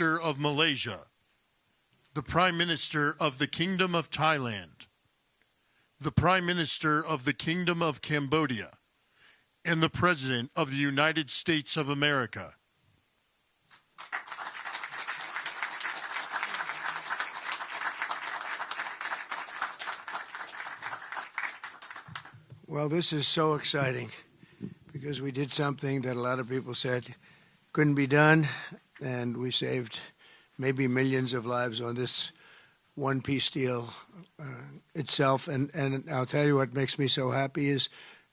Minister of Malaysia, the Prime Minister of the Kingdom of Thailand, the Prime Minister of the Kingdom of Cambodia, and the President of the United States of America. Well, this is so exciting because we did something that a lot of people said couldn't be done, and we saved maybe millions of lives on this one peace deal itself. And I'll tell you what makes me so happy is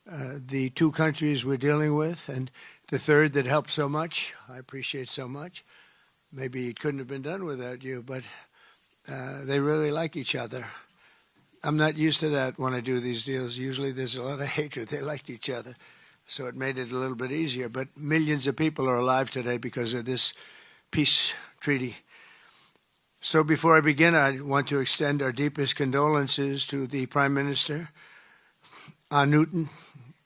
the two countries we're dealing with, and the third that helped so much. I appreciate so much. Maybe it couldn't have been done without you, but they really like each other. I'm not used to that when I do these deals. Usually there's a lot of hatred. They liked each other, so it made it a little bit easier. But millions of people are alive today because of this peace treaty. So before I begin, I want to extend our deepest condolences to the Prime Minister, Newton,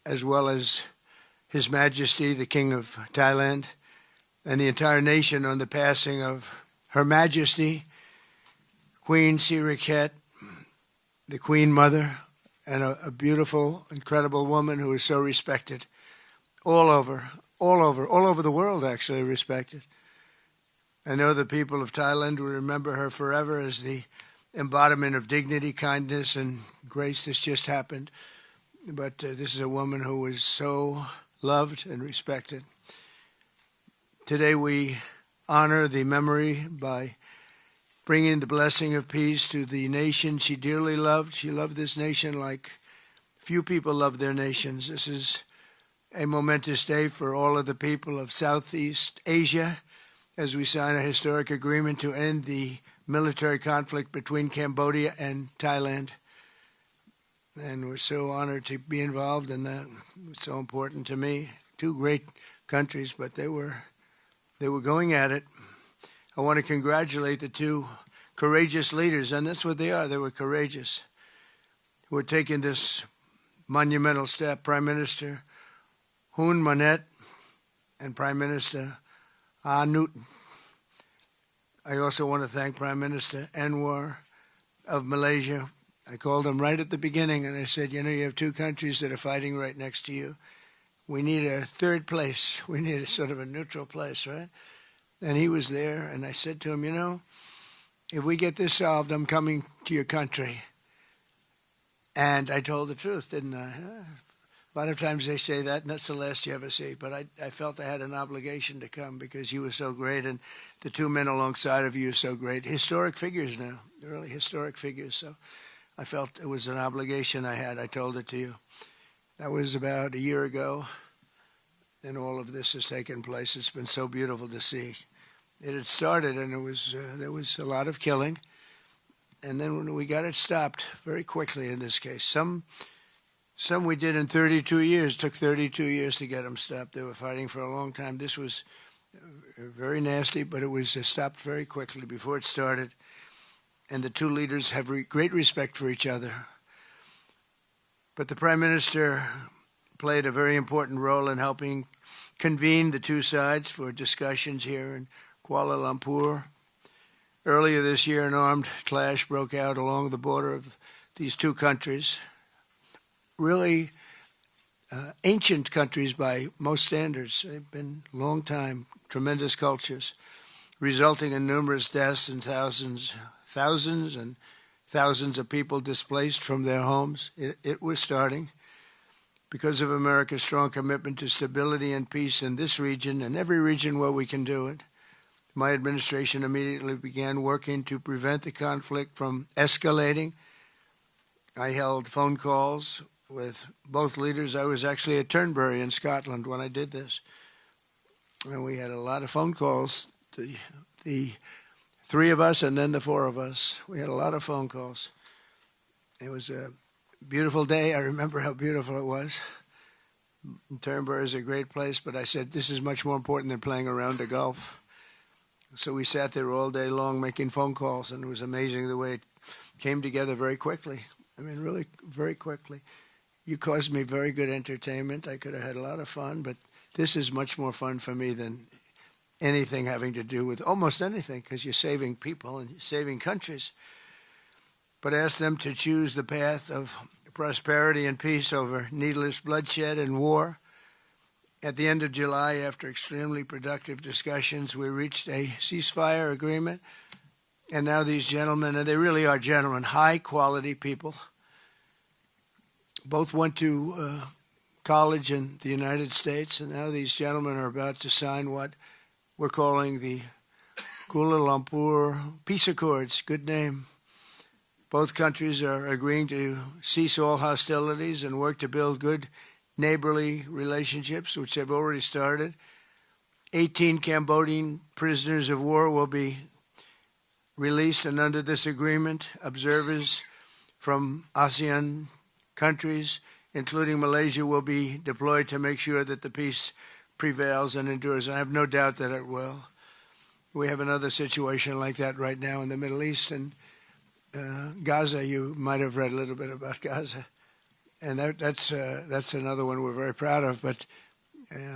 as well as His Majesty, the King of Thailand, and the entire nation on the passing of Her Majesty, Queen Sirikhet, the Queen Mother, and a beautiful, incredible woman who is so respected all over the world, actually respected. I know the people of Thailand will remember her forever as the embodiment of dignity, kindness, and grace. This just happened. But this is a woman who was so loved and respected. Today we honor the memory by bringing the blessing of peace to the nation she dearly loved. She loved this nation like few people love their nations. This is a momentous day for all of the people of Southeast Asia as we sign a historic agreement to end the military conflict between Cambodia and Thailand. And we're so honored to be involved in that. It's so important to me. Two great countries, but they were going at it. I want to congratulate the two courageous leaders, and that's what they are. They were courageous, who are taking this monumental step. Prime Minister Hun Manet and Prime Minister Newton. I also want to thank Prime Minister Anwar of Malaysia. I called him right at the beginning, and I said, you have two countries that are fighting right next to you. We need a third place. We need a sort of a neutral place, right? And he was there, and I said to him, if we get this solved, I'm coming to your country. And I told the truth, didn't I? A lot of times they say that, and that's the last you ever see. But I felt I had an obligation to come because you were so great, and the two men alongside of you are so great. Historic figures now, really historic figures. So I felt it was an obligation I had. I told it to you. That was about a year ago, and all of this has taken place. It's been so beautiful to see. It had started, and there was a lot of killing. And then when we got it stopped very quickly in this case, some we did in 32 years. It took 32 years to get them stopped. They were fighting for a long time. This was very nasty, but it was stopped very quickly before it started. And the two leaders have great respect for each other. But the Prime Minister played a very important role in helping convene the two sides for discussions here in Kuala Lumpur. Earlier this year, an armed clash broke out along the border of these two countries. Really ancient countries by most standards. They've been a long time, tremendous cultures, resulting in numerous deaths and thousands and thousands of people displaced from their homes. It was starting because of America's strong commitment to stability and peace in this region and every region where we can do it. My administration immediately began working to prevent the conflict from escalating. I held phone calls with both leaders. I was actually at Turnberry in Scotland when I did this. And we had a lot of phone calls, the three of us and then the four of us. We had a lot of phone calls. It was a beautiful day. I remember how beautiful it was. Turnberry is a great place, but I said, this is much more important than playing around the Gulf. So we sat there all day long making phone calls, and it was amazing the way it came together very quickly. I mean, really very quickly. You caused me very good entertainment. I could have had a lot of fun, but this is much more fun for me than anything having to do with almost anything, because you're saving people and you're saving countries. But ask them to choose the path of prosperity and peace over needless bloodshed and war. At the end of July, after extremely productive discussions, we reached a ceasefire agreement. And now these gentlemen, and they really are gentlemen, high-quality people, both went to college in the United States, and now these gentlemen are about to sign what we're calling the Kuala Lumpur Peace Accords. Good name. Both countries are agreeing to cease all hostilities and work to build good neighborly relationships, which have already started. 18 Cambodian prisoners of war will be released, and under this agreement, observers from ASEAN countries, including Malaysia, will be deployed to make sure that the peace prevails and endures. I have no doubt that it will. We have another situation like that right now in the Middle East, and Gaza. You might have read a little bit about Gaza, and that's another one we're very proud of. But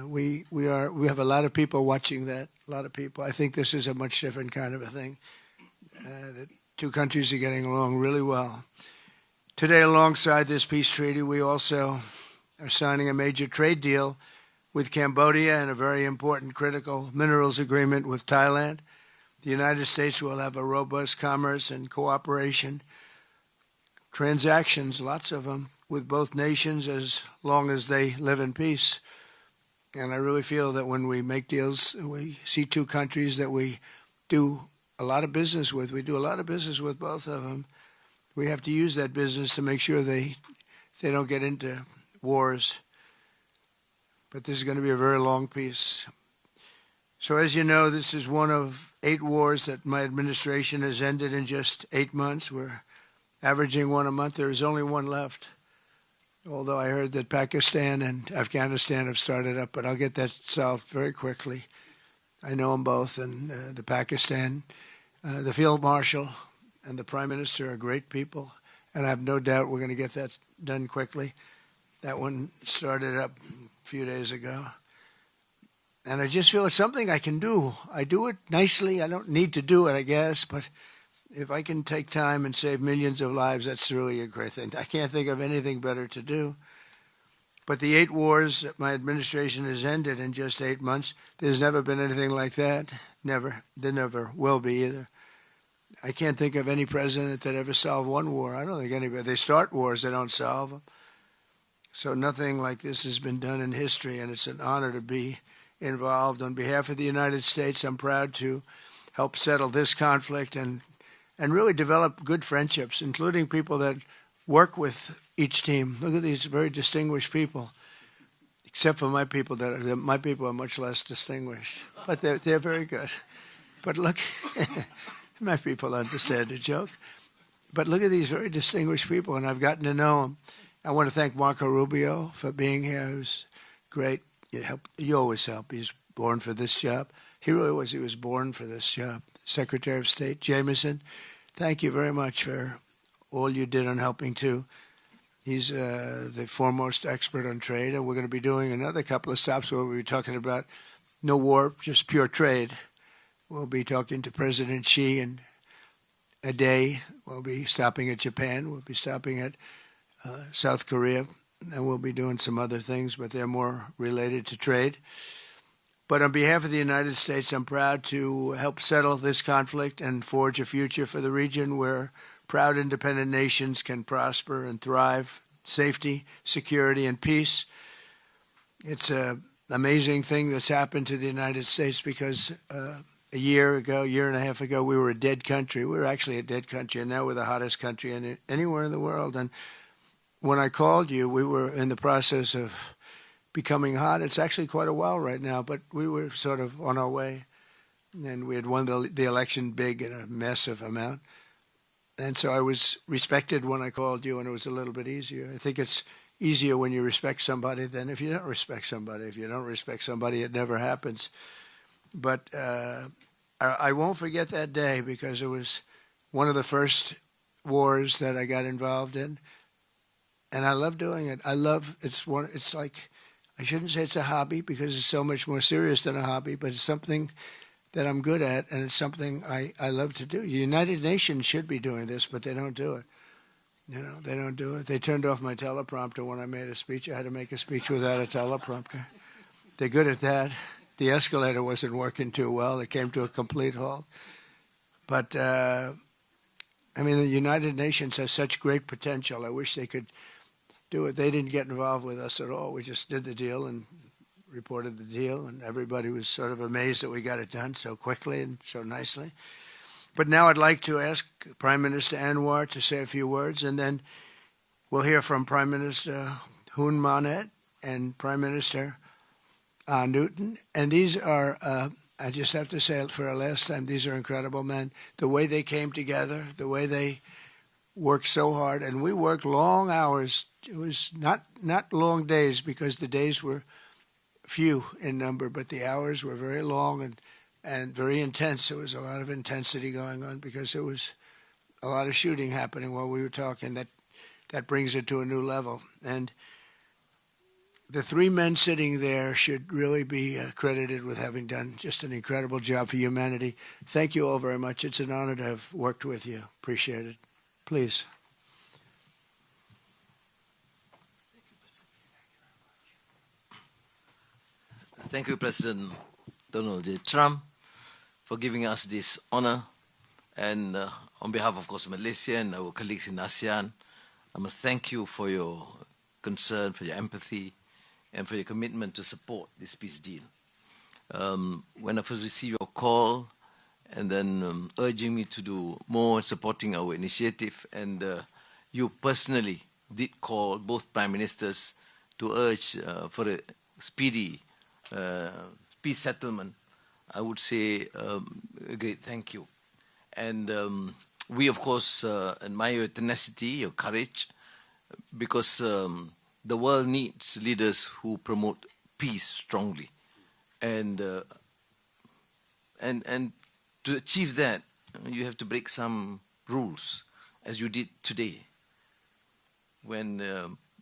we have a lot of people watching that. A lot of people. I think this is a much different kind of a thing. The two countries are getting along really well. Today, alongside this peace treaty, we also are signing a major trade deal with Cambodia and a very important critical minerals agreement with Thailand. The United States will have a robust commerce and cooperation transactions, lots of them, with both nations as long as they live in peace. And I really feel that when we make deals, we see two countries that we do a lot of business with. We do a lot of business with both of them. We have to use that business to make sure they don't get into wars. But this is going to be a very long peace. So as you know, this is one of 8 wars that my administration has ended in just 8 months. We're averaging one a month. There is only one left, although I heard that Pakistan and Afghanistan have started up, but I'll get that solved very quickly. I know them both, and the Pakistan, the Field Marshal and the Prime Minister are great people, and I have no doubt we're going to get that done quickly. That one started up a few days ago. And I just feel it's something I can do. I do it nicely. I don't need to do it, I guess, but if I can take time and save millions of lives, that's really a great thing. I can't think of anything better to do. But the 8 wars that my administration has ended in just 8 months, there's never been anything like that. Never. There never will be either. I can't think of any president that ever solved one war. I don't think anybody. They start wars, they don't solve them. So nothing like this has been done in history, and it's an honor to be involved. On behalf of the United States, I'm proud to help settle this conflict and really develop good friendships, including people that work with each team. Look at these very distinguished people, except for my people. My people are much less distinguished, but they're very good. But look, my people understand the joke. But look at these very distinguished people, and I've gotten to know them. I want to thank Marco Rubio for being here. He was great. You always help. He's born for this job. He really was. He was born for this job. Secretary of State Jameson, thank you very much for all you did on helping too. He's the foremost expert on trade, and we're going to be doing another couple of stops where we'll be talking about no war, just pure trade. We'll be talking to President Xi in a day. We'll be stopping at Japan. We'll be stopping at South Korea, and we'll be doing some other things, but they're more related to trade. But on behalf of the United States, I'm proud to help settle this conflict and forge a future for the region where proud independent nations can prosper and thrive, safety, security, and peace. It's an amazing thing that's happened to the United States because a year and a half ago, we were a dead country. We were actually a dead country, and now we're the hottest country anywhere in the world. And when I called you, we were in the process of becoming hot. It's actually quite a while right now, but we were sort of on our way. And we had won the election big in a massive amount. And so I was respected when I called you, and it was a little bit easier. I think it's easier when you respect somebody than if you don't respect somebody. If you don't respect somebody, it never happens. But I won't forget that day because it was one of the first wars that I got involved in. And I love doing it. It's like I shouldn't say it's a hobby because it's so much more serious than a hobby, but it's something that I'm good at, and it's something I love to do. The United Nations should be doing this, but they don't do it. They don't do it. They turned off my teleprompter when I made a speech. I had to make a speech without a teleprompter. They're good at that. The escalator wasn't working too well. It came to a complete halt. But, the United Nations has such great potential. I wish they could do it. They didn't get involved with us at all. We just did the deal and reported the deal, and everybody was sort of amazed that we got it done so quickly and so nicely. But now I'd like to ask Prime Minister Anwar to say a few words, and then we'll hear from Prime Minister Hun Manet and Prime Minister Newton. And these are, I just have to say it for a last time, these are incredible men. The way they came together, the way they worked so hard, and we worked long hours. It was not long days because the days were few in number, but the hours were very long and very intense. There was a lot of intensity going on because there was a lot of shooting happening while we were talking. That brings it to a new level. And the three men sitting there should really be credited with having done just an incredible job for humanity. Thank you all very much. It's an honor to have worked with you. Appreciate it. Please. Thank you, President Donald J. Trump, for giving us this honor. And on behalf, of course, Malaysia and our colleagues in ASEAN, I must thank you for your concern, for your empathy, and for your commitment to support this peace deal. When I first received your call and then urging me to do more in supporting our initiative, and you personally did call both prime ministers to urge for a speedy peace settlement, I would say a great thank you. And we, of course, admire your tenacity, your courage, because the world needs leaders who promote peace strongly. And to achieve that, you have to break some rules, as you did today. When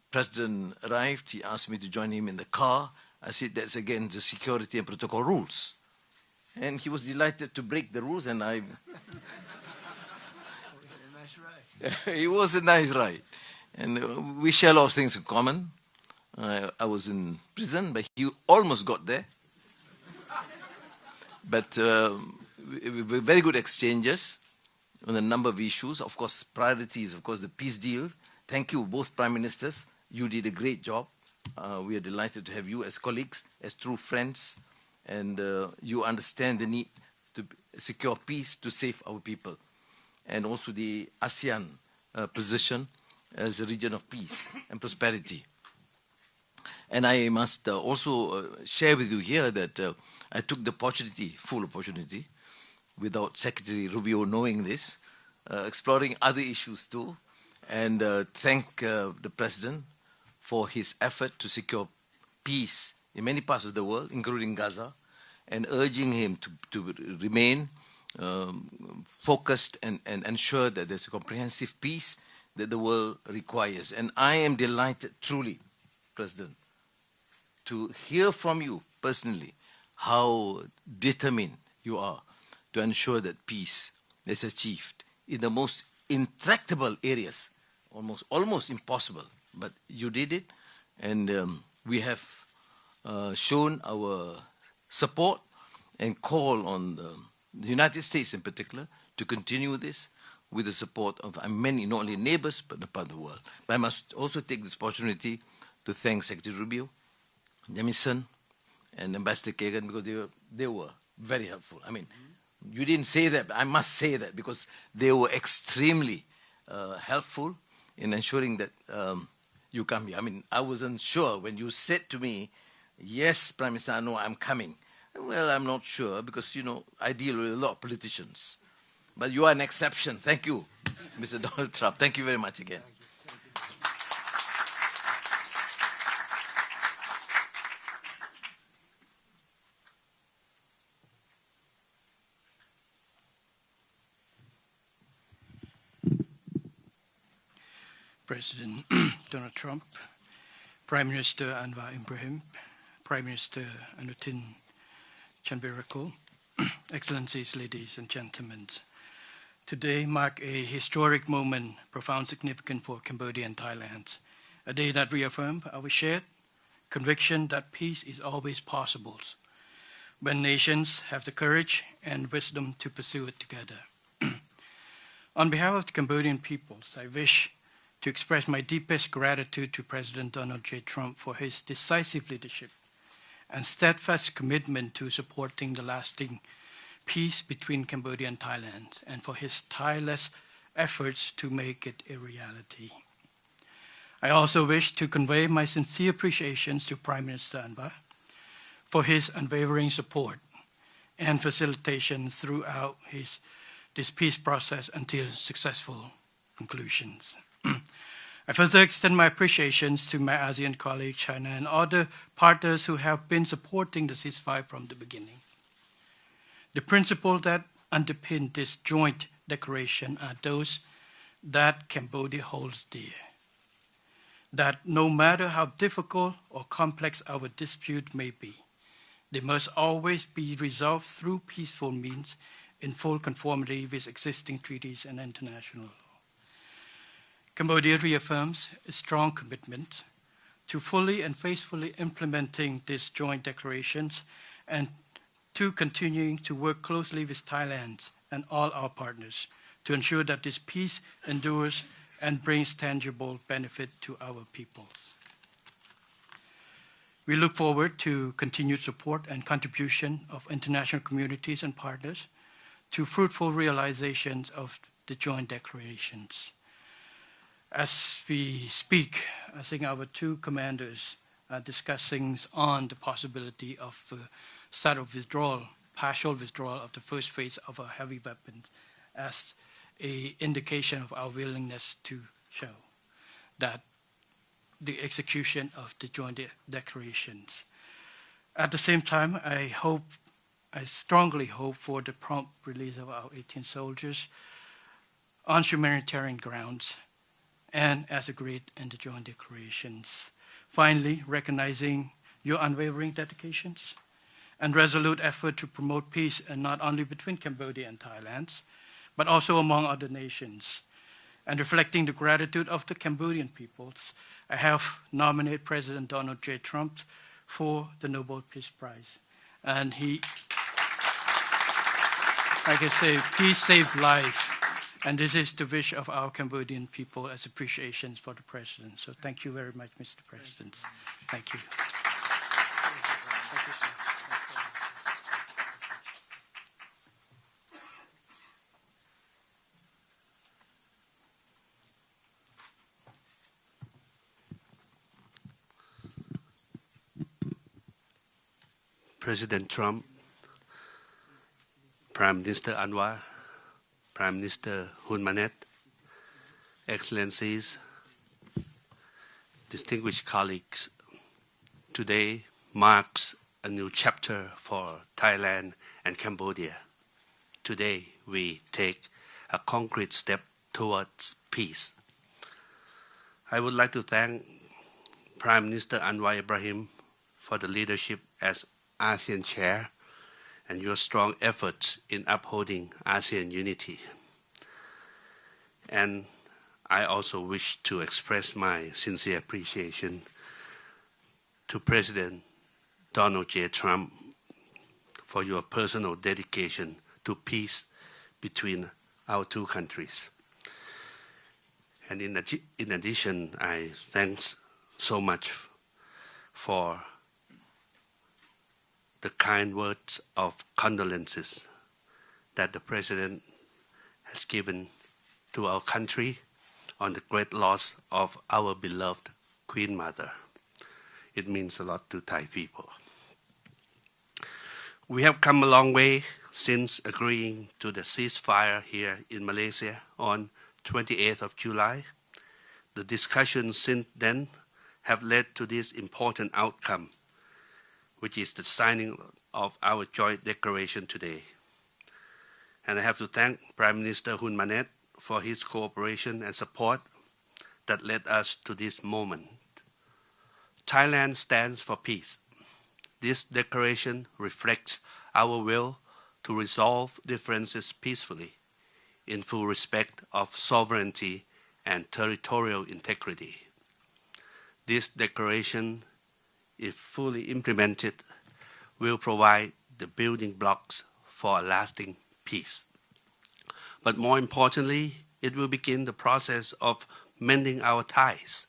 President arrived, he asked me to join him in the car. I said, that's against the security and protocol rules. And he was delighted to break the rules, and I... It was a nice ride. And we share a lot of things in common. I was in prison, but he almost got there. But very good exchanges on a number of issues. Of course, priorities, of course, the peace deal. Thank you, both prime ministers. You did a great job. We are delighted to have you as colleagues, as true friends, and you understand the need to secure peace to save our people, and also the ASEAN position as a region of peace and prosperity. And I must also share with you here that I took the opportunity, full opportunity, without Secretary Rubio knowing this, exploring other issues too, and thank the President for his effort to secure peace in many parts of the world, including Gaza, and urging him to remain focused and ensure that there's a comprehensive peace that the world requires. And I am delighted, truly, President, to hear from you personally how determined you are to ensure that peace is achieved in the most intractable areas, almost impossible. But you did it, and we have shown our support and call on the United States in particular to continue this with the support of many, not only neighbors, but the part of the world. But I must also take this opportunity to thank Secretary Rubio, Jamison, and Ambassador Kagan, because they were very helpful. I mean, you didn't say that, but I must say that, because they were extremely helpful in ensuring that you come here. I mean, I wasn't sure when you said to me, yes, Prime Minister, I know I'm coming. Well, I'm not sure, because, you know, I deal with a lot of politicians. But you are an exception. Thank you, Mr. Donald Trump. Thank you very much again. President Donald Trump, Prime Minister Anwar Ibrahim, Prime Minister Anutin Chanvirakul, Excellencies, ladies and gentlemen. Today marks a historic moment, profound significance for Cambodia and Thailand, a day that reaffirms our shared conviction that peace is always possible when nations have the courage and wisdom to pursue it together. On behalf of the Cambodian peoples, I wish to express my deepest gratitude to President Donald J. Trump for his decisive leadership and steadfast commitment to supporting the lasting peace between Cambodia and Thailand, and for his tireless efforts to make it a reality. I also wish to convey my sincere appreciations to Prime Minister Anwar for his unwavering support and facilitation throughout this peace process until successful conclusions. I further extend my appreciations to my ASEAN colleagues, China, and other partners who have been supporting the ceasefire from the beginning. The principles that underpin this joint declaration are those that Cambodia holds dear. That no matter how difficult or complex our dispute may be, they must always be resolved through peaceful means in full conformity with existing treaties and international law. Cambodia reaffirms a strong commitment to fully and faithfully implementing these joint declarations and to continuing to work closely with Thailand and all our partners to ensure that this peace endures and brings tangible benefit to our peoples. We look forward to continued support and contribution of international communities and partners to fruitful realizations of the joint declarations. As we speak, I think our two commanders are discussing on the possibility of start of withdrawal, partial withdrawal of the first phase of our heavy weapons as an indication of our willingness to show that the execution of the joint declarations. At the same time, I strongly hope for the prompt release of our 18 soldiers on humanitarian grounds and as agreed in the joint declarations. Finally, recognizing your unwavering dedications and resolute effort to promote peace, and not only between Cambodia and Thailand, but also among other nations. And reflecting the gratitude of the Cambodian peoples, I have nominated President Donald J. Trump for the Nobel Peace Prize. And he, like I say, peace saves life. And this is the wish of our Cambodian people as appreciations for the President. So thank you very much, Mr. President. Thank you. Thank you, sir. President Trump, Prime Minister Anwar, Prime Minister Hun Manet, Excellencies, distinguished colleagues, today marks a new chapter for Thailand and Cambodia. Today we take a concrete step towards peace. I would like to thank Prime Minister Anwar Ibrahim for the leadership as ASEAN Chair and your strong efforts in upholding ASEAN unity. And I also wish to express my sincere appreciation to President Donald J. Trump for your personal dedication to peace between our two countries. And in addition, I thanks so much for the kind words of condolences that the President has given to our country on the great loss of our beloved Queen Mother. It means a lot to Thai people. We have come a long way since agreeing to the ceasefire here in Malaysia on 28th of July. The discussions since then have led to this important outcome, which is the signing of our joint declaration today. And I have to thank Prime Minister Hun Manet for his cooperation and support that led us to this moment. Thailand stands for peace. This declaration reflects our will to resolve differences peacefully, in full respect of sovereignty and territorial integrity. This declaration, if fully implemented, will provide the building blocks for a lasting peace. But more importantly, it will begin the process of mending our ties.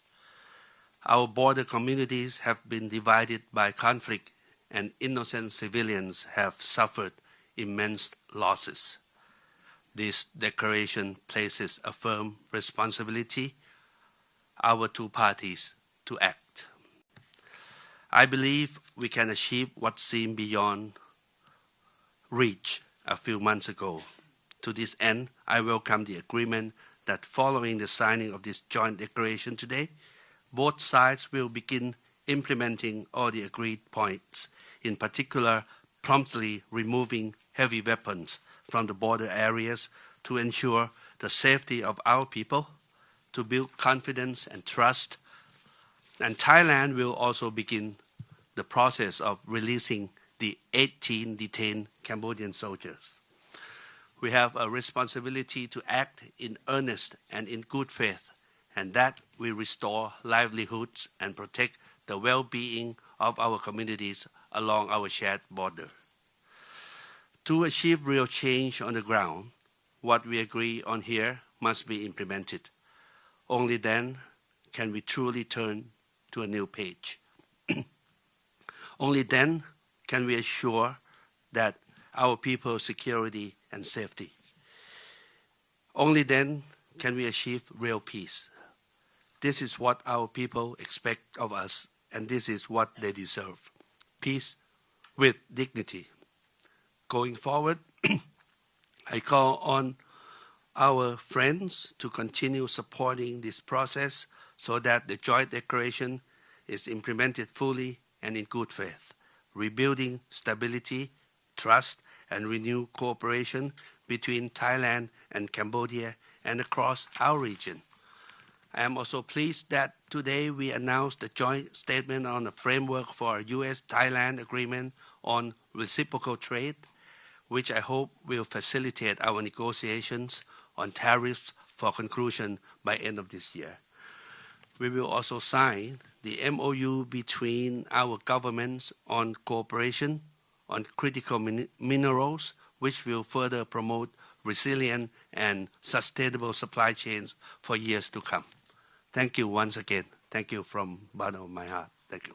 Our border communities have been divided by conflict, and innocent civilians have suffered immense losses. This declaration places a firm responsibility our two parties to act. I believe we can achieve what seemed beyond reach a few months ago. To this end, I welcome the agreement that following the signing of this joint declaration today, both sides will begin implementing all the agreed points, in particular, promptly removing heavy weapons from the border areas to ensure the safety of our people, to build confidence and trust. And Thailand will also begin the process of releasing the 18 detained Cambodian soldiers. We have a responsibility to act in earnest and in good faith, and that we restore livelihoods and protect the well-being of our communities along our shared border. To achieve real change on the ground, what we agree on here must be implemented. Only then can we truly turn to a new page. Only then can we assure that our people's security and safety. Only then can we achieve real peace. This is what our people expect of us, and this is what they deserve. Peace with dignity. Going forward, I call on our friends to continue supporting this process so that the joint declaration is implemented fully and in good faith, rebuilding stability, trust, and renewed cooperation between Thailand and Cambodia and across our region. I am also pleased that today we announced the joint statement on the framework for a U.S.-Thailand agreement on reciprocal trade, which I hope will facilitate our negotiations on tariffs for conclusion by end of this year. We will also sign the MOU between our governments on cooperation on critical minerals, which will further promote resilient and sustainable supply chains for years to come. Thank you once again. Thank you from the bottom of my heart. Thank you.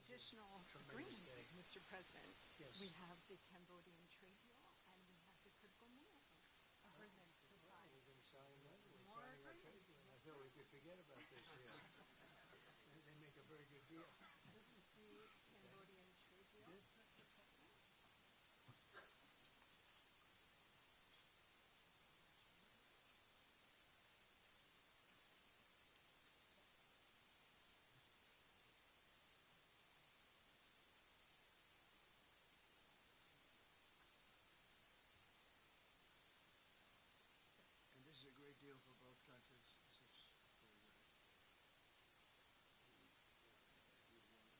additional agreements, Mr. President. Yes. We have the Cambodian trade deal and we have the critical minerals agreement to sign. We're going to sign that. We're More signing our trade agreements. deal. I thought we could forget about this here. They make a very good deal. This is the Cambodian trade deal, Mr. President. And this is a great deal for both countries. This is very good.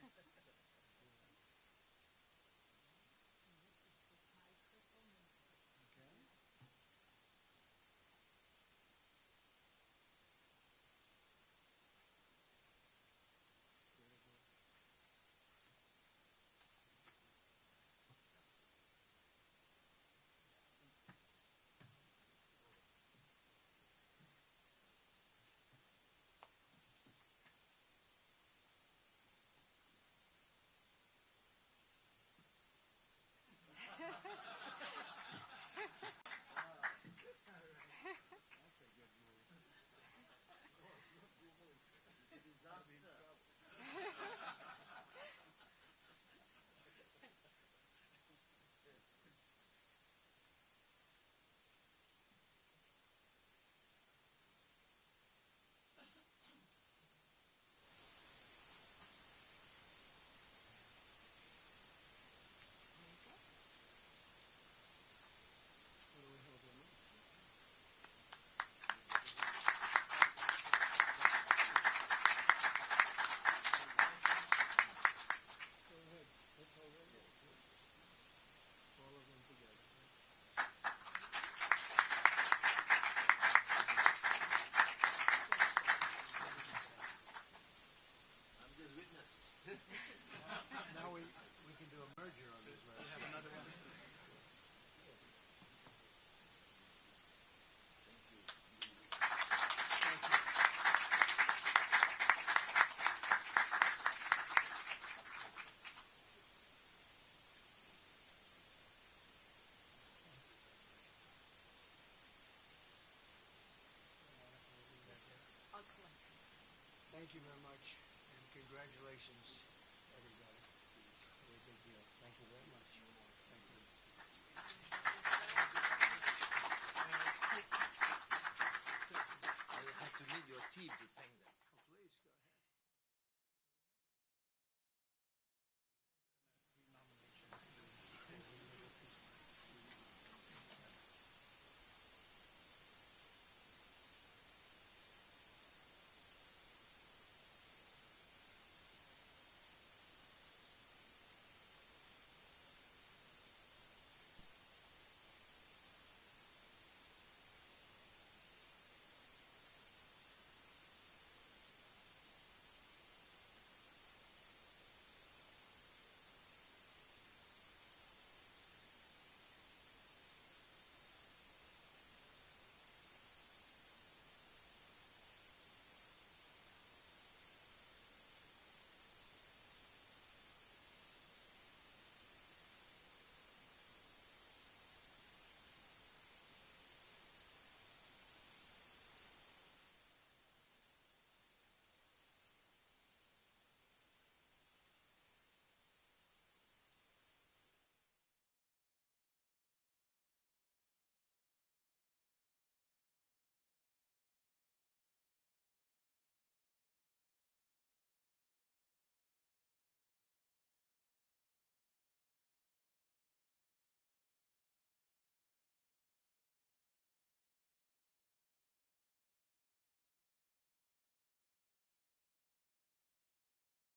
Okay. Very good. That's a good move. What do we hold on this? Go ahead. Let's hold it. All of them together. I'm just witness. Now we can do a merger on this last. We have another one. I'll collect. Thank you very much, and congratulations.